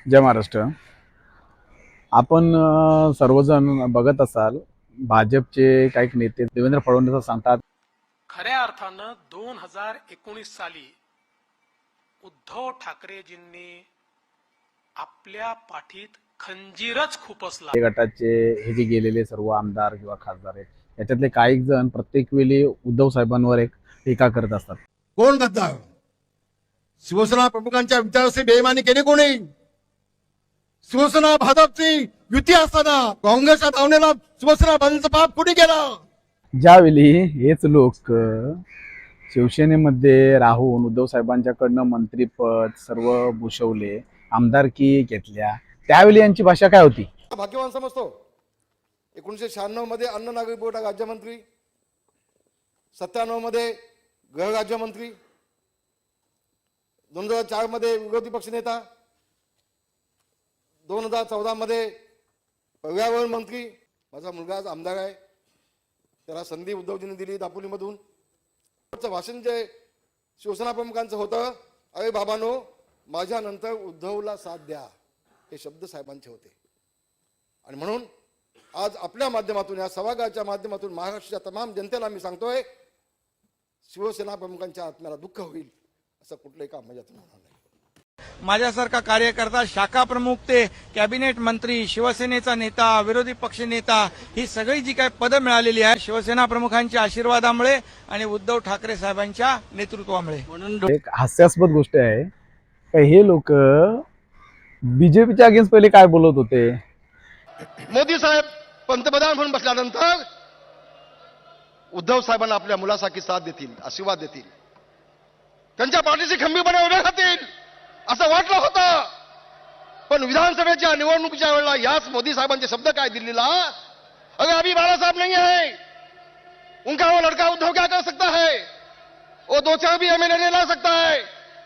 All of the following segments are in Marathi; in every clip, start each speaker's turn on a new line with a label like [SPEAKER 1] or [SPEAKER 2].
[SPEAKER 1] जय महाराष्ट्र. आपण सर्वजण बघत असाल भाजपचे काही नेते देवेंद्र फडणवीस असं सांगतात,
[SPEAKER 2] खऱ्या अर्थानं 2019 साली उद्धव ठाकरेजींनी आपल्या पाठीत खंजीरच खुपसला.
[SPEAKER 1] ते गटाचे हे जे गेलेले सर्व आमदार किंवा खासदार आहेत याच्यातले काही जण प्रत्येक वेळी उद्धव साहेबांवर एक टीका करत असतात.
[SPEAKER 3] कोण गद्दार? शिवसेना प्रमुखांच्या विचाराशी बेईमानी केली कोणी? शिवसेना भाजपची युती असताना काँग्रेसच्या धावणीला शिवसेना भाजपचा पाप कुणी केला?
[SPEAKER 1] ज्यावेळी हेच लोक शिवसेनेमध्ये राहून उद्धव साहेबांच्याकडनं मंत्रीपद सर्व भूषवले, आमदारकी घेतल्या, त्यावेळी यांची भाषा काय होती?
[SPEAKER 3] भाग्यवान समजतो. 1996 मध्ये अन्न नागरी पुरवठा राज्यमंत्री, 97 मध्ये गृह राज्यमंत्री, 2004 मध्ये विरोधी पक्षनेता, 2014 मध्ये पर्यावरण मंत्री. माझा मुलगा आज आमदार आहे, त्याला संधी उद्धवजींनी दिली दापोलीमधून. भाषण जे शिवसेना प्रमुखांचं होतं, अरे बाबांनो माझ्यानंतर उद्धवला साथ द्या, हे शब्द साहेबांचे होते. आणि म्हणून आज आपल्या माध्यमातून, या सभागृहाच्या माध्यमातून महाराष्ट्राच्या तमाम जनतेला मी सांगतोय, शिवसेना प्रमुखांच्या आत्म्याला दुःख होईल असं कुठलंही काम माझ्यातून होणार नाही.
[SPEAKER 4] माझ्यासारखा कार्यकर्ता, शाखा प्रमुख ते कॅबिनेट मंत्री, शिवसेनेचा नेता, विरोधी पक्ष नेता, ही सगळी जी काही पदं मिळालेली आहे शिवसेना प्रमुखांच्या आशीर्वादामुळे आणि उद्धव ठाकरे साहेबांच्या नेतृत्वामुळे. म्हणून
[SPEAKER 1] एक हास्यास्पद गोष्ट आहे का हे लोक बीजेपीच्या अगेन्स्ट पहिले काय बोलत होते.
[SPEAKER 3] मोदी साहेब पंतप्रधान म्हणून बसल्यानंतर उद्धव साहेबांना आपल्या मुलासारखी साथ देतील, आशीर्वाद देतील, त्यांच्या पाठीशी खंबीरपणे उभे राहतील असं वाटलं होतं. पण विधानसभेच्या निवडणुकीच्या वेळेला याच मोदी साहेबांचे शब्द काय दिल्लीला, अगर अभी बाला साहब नहीं है, उनका वो लड़का उद्धव क्या कर सकता है, वो 2-4 भी एमएलए नहीं ला सकता है,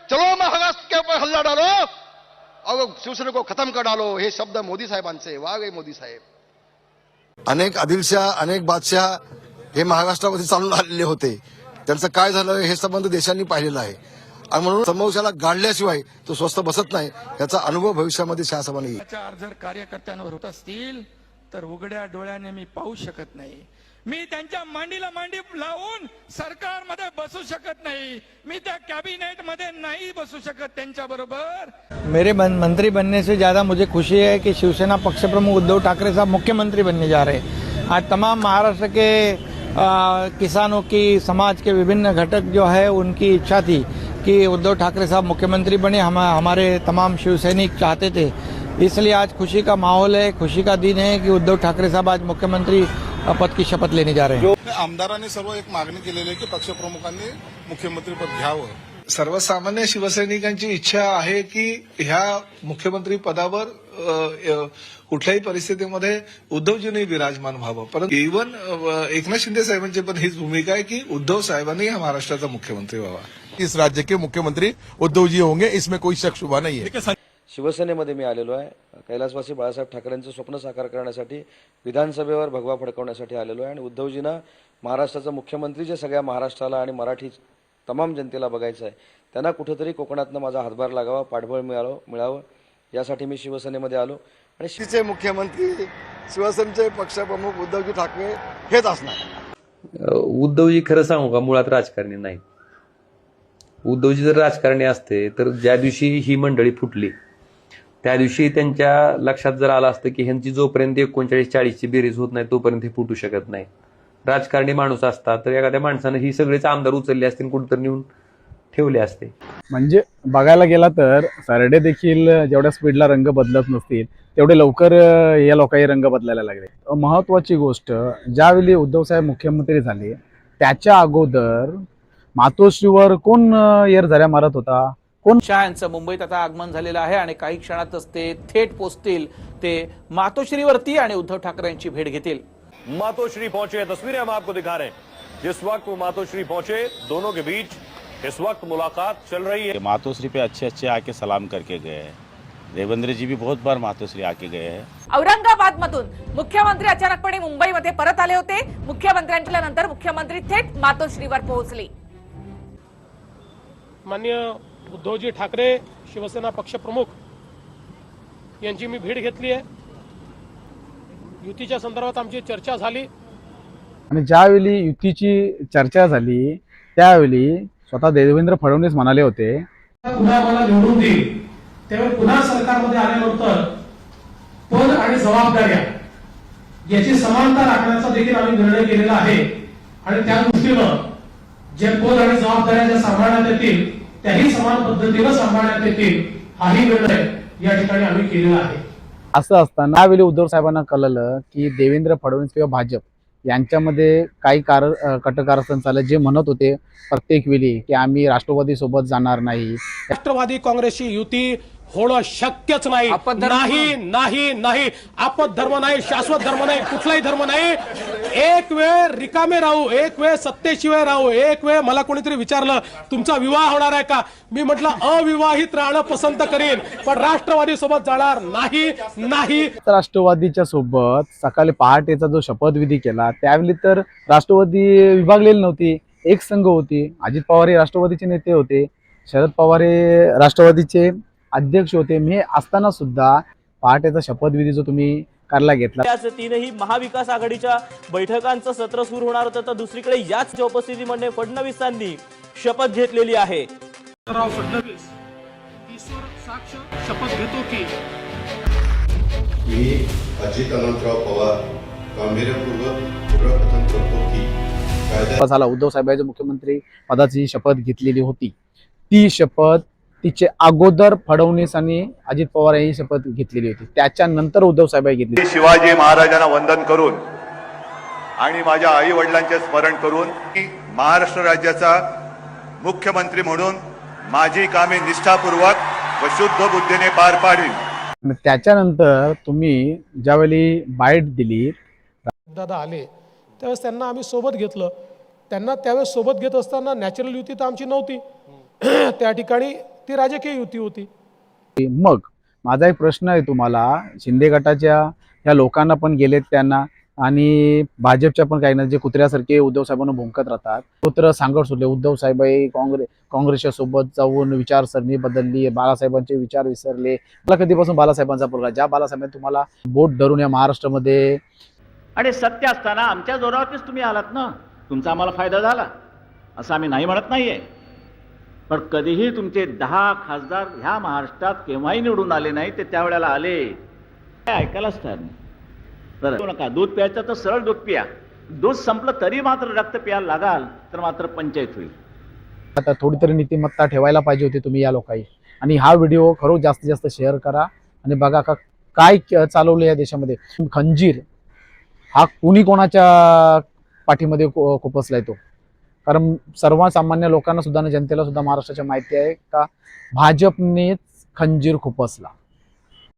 [SPEAKER 3] चलो महाराष्ट्र के ऊपर हल्ला डालो और शिवसेना को खत्म कर डालो, हे शब्द मोदी साहेबांचे. वाह गे मोदी साहेब. अनेक आदिलशाह, अनेक बादशाह हे महाराष्ट्रामध्ये चालून आलेले होते. त्यांचं काय झालं हे संबंध देशांनी पाहिलेला आहे. आणि म्हणून समोरच्याला गाडल्याशिवाय तो स्वस्थ बसत नाही, याचा अनुभव भविष्यामध्ये शासनाने येईल.
[SPEAKER 4] जर कार्यकर्त्यांवर होत असतील तर उघड्या डोळ्याने मी पाहू शकत नाही. मी त्यांच्या मांडीला मांडी लावून सरकारमध्ये बसू शकत नाही, मी त्या कॅबिनेट मध्ये नाही बसू शकत त्यांच्या बरोबर. मेरे मंत्री बनने से ज्यादा मुझे खुशी है कि शिवसेना पक्ष प्रमुख उद्धव ठाकरे साहब मुख्यमंत्री बनने जा रहे हैं. आज तमाम महाराष्ट्र के किसानों की, समाज के विभिन्न घटक जो है उनकी इच्छा थी कि उद्धव ठाकरे साहब मुख्यमंत्री बने. हमारे तमाम शिवसैनिक चाहते थे, इसलिए आज खुशी का माहौल है, खुशी का दिन है कि उद्धव ठाकरे साहब आज मुख्यमंत्री पद की शपथ लेने जा रहे हैं.
[SPEAKER 5] आमदारांनी सर्व एक मागणी केलेली आहे की पक्षप्रमुखांनी मुख्यमंत्रीपद घ्यावं.
[SPEAKER 6] सर्वसामान्य शिवसैनिकांची इच्छा आहे की ह्या मुख्यमंत्री पदावर कुठल्याही परिस्थितीमध्ये उद्धवजींनी विराजमान व्हावं. परंतु इव्हन एकनाथ शिंदे साहेबांची पण हीच भूमिका आहे की उद्धव साहेबांनी हा महाराष्ट्राचा मुख्यमंत्री व्हावा.
[SPEAKER 5] इस राज्य के मुख्यमंत्री उद्धव जी होंगे, इसमें कोई शक शुबा नहीं है.
[SPEAKER 7] शिवसेनेमध्ये मी आलेलो आहे. कैलासवासी बाळासाहेब ठाकरेंचं स्वप्न साकार करण्यासाठी, विधानसभेवर भगवा फडकवण्यासाठी आलेलो आहे. आणि उद्धवजींना महाराष्ट्राचा मुख्यमंत्री जे सगळ्या महाराष्ट्राला आणि मराठी तमाम जनतेला बघायचं आहे, त्यांना कुठेतरी कोकणातनं माझा हातभार लागावा, पाठबळ मिळावं, यासाठी मी शिवसेनेमध्ये आलो. आणि
[SPEAKER 3] शिवसेनेचे मुख्यमंत्री, शिवसेनेचे पक्षप्रमुख उद्धवजी ठाकरे हेच असणार.
[SPEAKER 8] उद्धवजी खरं सांगू का, मुळात राजकारणी नाही. उद्धवजी जर राजकारणी असते तर ज्या दिवशी ही मंडळी फुटली त्या दिवशी त्यांच्या लक्षात जर आलं असतं की ह्यांची जोपर्यंत 39-40ची बेरीज होत नाही तोपर्यंत हे फुटू शकत नाही. राजकारणी माणूस असता तर एखाद्या माणसानं ही सगळेच आमदार उचलले असतील, कुठेतरी नेऊन ठेवले असते.
[SPEAKER 1] म्हणजे बघायला गेला तर सरडे देखील जेवढ्या स्पीडला रंग बदलत नसतील तेवढे लवकर या लोकांनी रंग बदलायला लागले. महत्वाची गोष्ट, ज्यावेळी उद्धव साहेब मुख्यमंत्री झाले त्याच्या अगोदर मातोश्रीवर कोण येरझाऱ्या मारत होता? कोण?
[SPEAKER 9] शाह यांचं मुंबईत आता आगमन झालेलं आहे आणि काही क्षणातच ते थेट पोहोचतील ते मातोश्रीवरती आणि उद्धव ठाकरे यांची भेट घेतील.
[SPEAKER 10] मातोश्री पहुंचे, तस्वीरें हम आपको दिखा रहे हैं. जिस वक्त वो मातोश्री पहुंचे, दोनों के बीच इस वक्त मुलाकात चल रही है.
[SPEAKER 11] मातोश्री पे अच्छे आके सलाम करके गए हैं. देवेंद्र जी भी बहुत बार मातोश्री आके गए हैं.
[SPEAKER 12] औरंगाबाद मधून मुख्यमंत्री अचानकपणे मुंबईमध्ये परत आले होते. मुख्यमंत्र्यांच्या नंतर मुख्यमंत्री थेट मातोश्रीवर पोहोचले.
[SPEAKER 2] माननीय उद्धवजी ठाकरे शिवसेना पक्षप्रमुख यांची मी भेट घेतली आहे. युतीच्या संदर्भात आमची चर्चा झाली.
[SPEAKER 1] आणि ज्यावेळी युतीची चर्चा झाली त्यावेळी स्वतः देवेंद्र फडणवीस म्हणाले होते,
[SPEAKER 2] पुन्हा मला निवडून देईल त्यावेळी पुन्हा सरकारमध्ये आल्यानंतर पद आणि जबाबदाऱ्या याची समानता राखण्याचा देखील आम्ही निर्णय केलेला आहे. आणि त्या दृष्टीनं जे पद आणि जबाबदाऱ्या ज्या सांभाळण्यात येतील त्याही समान पद्धतीनं सांभाळण्यात येतील हाही निर्णय या ठिकाणी आम्ही केलेला आहे.
[SPEAKER 1] असं असताना त्यावेळी उद्धव साहेबांना कळलं की देवेंद्र फडणवीस किंवा भाजप यांच्यामध्ये काही कटकारस्थान चाललं. जे म्हणत होते प्रत्येक वेळी की आम्ही राष्ट्रवादी सोबत जाणार नाही,
[SPEAKER 2] राष्ट्रवादी काँग्रेसची युती होणं शक्यच नाही. नाही नाही नाही, आपत धर्म नाही, शाश्वत धर्म नाही, कुठलाही धर्म नाही. एक वेळ रिकामे राहू, एक वेळ सत्तेशिवाय राहू. एक वेळ मला कोणीतरी विचारलं तुमचा विवाह होणार आहे का, मी म्हटलं अविवाहित राहणं पसंत करेन, पण राष्ट्रवादी सोबत जाणार नाही. नाही
[SPEAKER 1] राष्ट्रवादीच्या सोबत सकाळी पहाटेचा जो शपथविधी केला त्यावेळी तर राष्ट्रवादी विभागलेली नव्हती, एक संघ होती. अजित पवार हे राष्ट्रवादीचे नेते होते, शरद पवार हे राष्ट्रवादीचे अध्यक्ष होते. मी असताना सुद्धा पहाटेचा शपथविधी जो तुम्ही करायला घेतला,
[SPEAKER 13] त्याच तीनही महाविकास आघाडीच्या बैठकांचं सत्र सुरू होणार होतं, तर दुसरीकडे याच उपस्थितीमध्ये फडणवीसांनी शपथ घेतलेली आहे.
[SPEAKER 2] राव फडणवीस ईश्वर साक्ष शपथ घेतो की
[SPEAKER 3] मी अजित अनंतराव पवार गांभीर्यपूर्वक पुनर्कथन करतो की
[SPEAKER 1] झाला उद्धव साहेबांच्या मुख्यमंत्री पदाची शपथ घेतलेली होती. ती शपथ तिचे अगोदर फडणवीस आणि अजित पवार यांनी शपथ घेतलेली होती. त्याच्यानंतर उद्धव साहेब घेतली.
[SPEAKER 3] शिवाजी महाराजांना वंदन करून आणि माझ्या आई वडिलांचे स्मरण करून महाराष्ट्र राज्याचा मुख्यमंत्री म्हणून माझी कामे निष्ठापूर्वक व शुद्ध बुद्धीने पार पाडीन.
[SPEAKER 1] त्याच्यानंतर तुम्ही ज्यावेळी बाईट दिली,
[SPEAKER 2] दादा आले त्यावेळेस त्यांना आम्ही सोबत घेतलं. त्यांना त्यावेळेस सोबत घेत असताना नॅचरल युती तर आमची नव्हती, त्या ठिकाणी ती राजकीय युती होती.
[SPEAKER 1] मग माझा एक प्रश्न आहे तुम्हाला, शिंदे गटाच्या ह्या लोकांना पण गेलेत त्यांना, आणि भाजपच्या पण काही ना जे कुत्र्यासारखे उद्धव साहेबांना भुंकत राहतात, कुत्र सांगत सुटले उद्धव साहेब काँग्रेसच्या सोबत जाऊन विचारसरणी बदलली, बाळासाहेबांचे विचार विसरले. मला कधीपासून बाळासाहेबांचा पोरगा, ज्या बाळासाहेबांनी तुम्हाला बोट धरून या महाराष्ट्रामध्ये,
[SPEAKER 13] आणि सत्य असताना आमच्या जोरावरतीच तुम्ही आलात ना, तुमचा आम्हाला फायदा झाला असं आम्ही नाही म्हणत नाहीये, पण कधीही तुमचे 10 खासदार ह्या महाराष्ट्रात केव्हाही निवडून आले नाही. ते त्यावेळेला आले, ऐकायलाच तयार नाही. तर नका, दूध प्यायचं तर सरळ दूध पिया, दूध संपलं तरी मात्र रक्त प्यायला लागाल तर मात्र पंचायत होईल.
[SPEAKER 1] आता थोडी तरी नीतिमत्ता ठेवायला पाहिजे होती तुम्ही या लोकांनी. आणि हा व्हिडिओ खरोच जास्तीत जास्त शेअर करा आणि बघा का काय चालवलं या देशामध्ये. खंजीर हा कुणी कोणाच्या पाठीमध्ये खुपसलाय तो, कारण सर्वसामान्य लोकांना सुद्धा, जनतेला सुद्धा महाराष्ट्राच्या माहिती आहे का भाजपनेच खंजीर खुपसला.